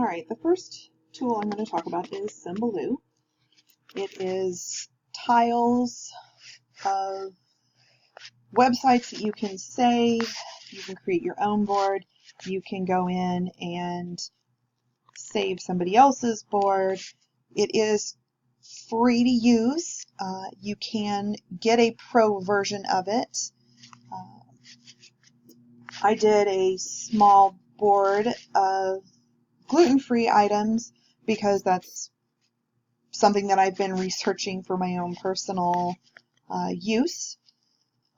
Alright, the first tool I'm going to talk about is Symbaloo. It is tiles of websites that you can save. You can create your own board. You can go in and save somebody else's board. It is free to use. You can get a pro version of it. I did a small board of gluten-free items because that's something that I've been researching for my own personal use.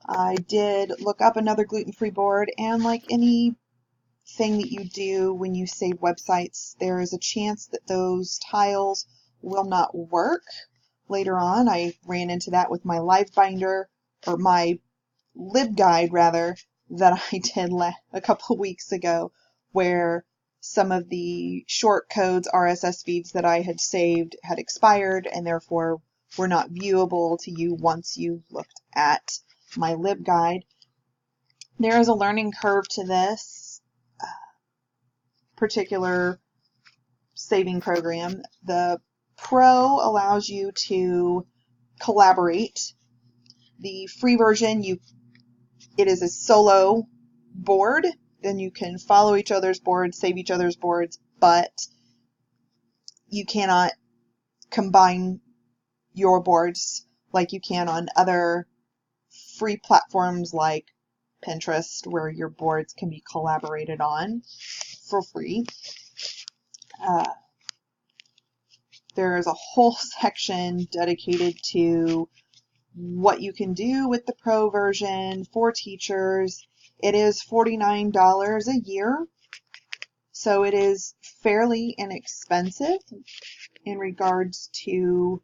I did look up another gluten-free board, and like anything that you do when you save websites, there is a chance that those tiles will not work later on. I ran into that with my LiveBinder, or my LibGuide rather, that I did a couple weeks ago, where some of the short codes, RSS feeds that I had saved had expired and therefore were not viewable to you once you looked at my LibGuide. There is a learning curve to this particular saving program. The Pro allows you to collaborate. The free version, it is a solo board. Then you can follow each other's boards, save each other's boards, but you cannot combine your boards like you can on other free platforms like Pinterest, where your boards can be collaborated on for free. There is a whole section dedicated to what you can do with the Pro version for teachers. It is $49 a year, so it is fairly inexpensive in regards to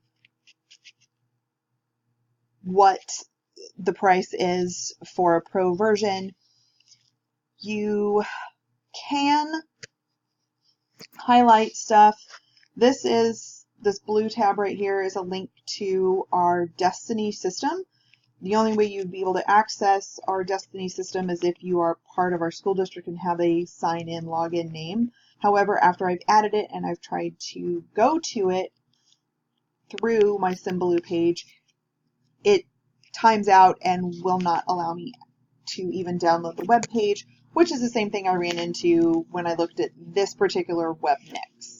what the price is for a Pro version. You can highlight stuff. This blue tab right here is a link to our Destiny system. The only way you'd be able to access our Destiny system is if you are part of our school district and have a sign-in login name. However, after I've added it and I've tried to go to it through my Symbaloo page, it times out and will not allow me to even download the web page, which is the same thing I ran into when I looked at this particular web mix.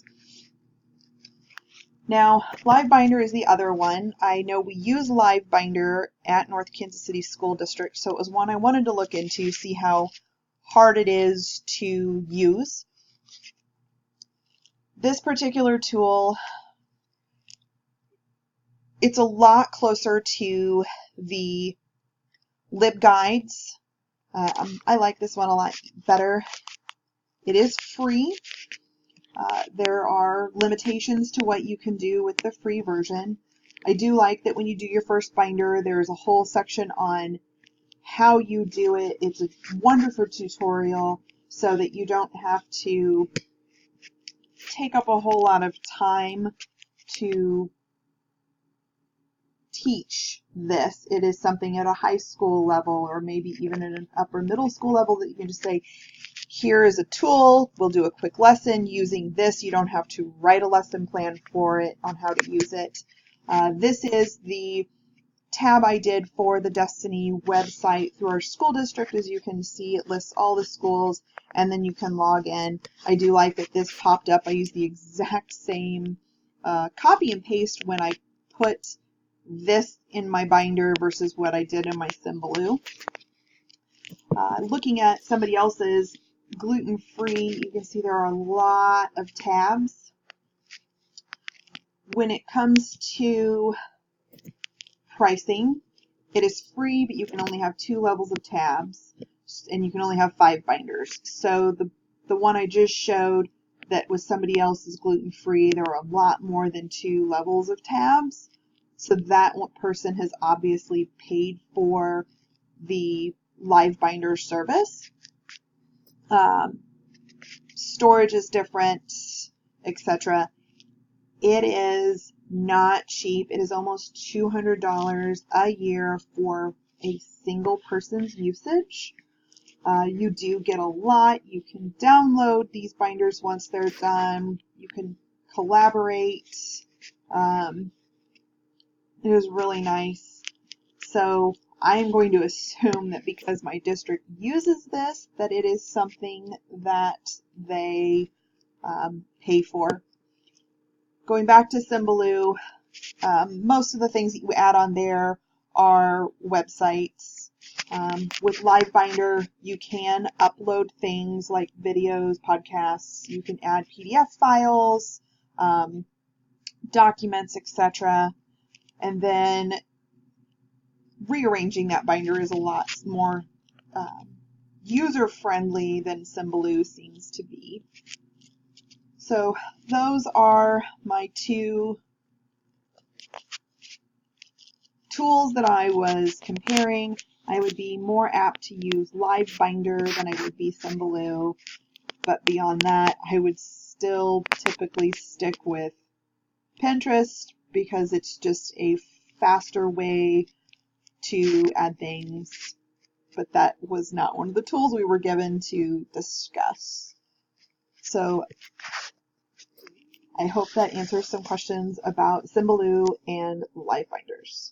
Now, LiveBinder is the other one. I know we use LiveBinder at North Kansas City School District, so it was one I wanted to look into, see how hard it is to use. This particular tool, it's a lot closer to the LibGuides. I like this one a lot better. It is free. There are limitations to what you can do with the free version. I do like that when you do your first binder, there's a whole section on how you do it. It's a wonderful tutorial so that you don't have to take up a whole lot of time to teach this. It is something at a high school level, or maybe even at an upper middle school level, that you can just say, here is a tool, we'll do a quick lesson using this. You don't have to write a lesson plan for it on how to use it. This is the tab I did for the Destiny website through our school district. As you can see, it lists all the schools, and then you can log in. I do like that this popped up. I used the exact same copy and paste when I put this in my binder versus what I did in my Symbaloo. Looking at somebody else's gluten-free, you can see there are a lot of tabs. When it comes to pricing, it is free, but you can only have 2 levels of tabs, and you can only have 5 binders. So the one I just showed that was somebody else's gluten-free, there are a lot more than 2 levels of tabs. So that person has obviously paid for the LiveBinder service. Storage is different, etc. It is not cheap. It is almost $200 a year for a single person's usage. You do get a lot. You can download these binders once they're done. You can collaborate. It was really nice. So I'm going to assume that because my district uses this, that it is something that they pay for. Going back to Symbaloo, most of the things that you add on there are websites. With LiveBinder, you can upload things like videos, podcasts. You can add PDF files, documents, etc. And then rearranging that binder is a lot more user-friendly than Symbaloo seems to be. So those are my two tools that I was comparing. I would be more apt to use LiveBinder than I would be Symbaloo, but beyond that, I would still typically stick with Pinterest because it's just a faster way to add things, but that was not one of the tools we were given to discuss. So I hope that answers some questions about Symbaloo and LiveBinders.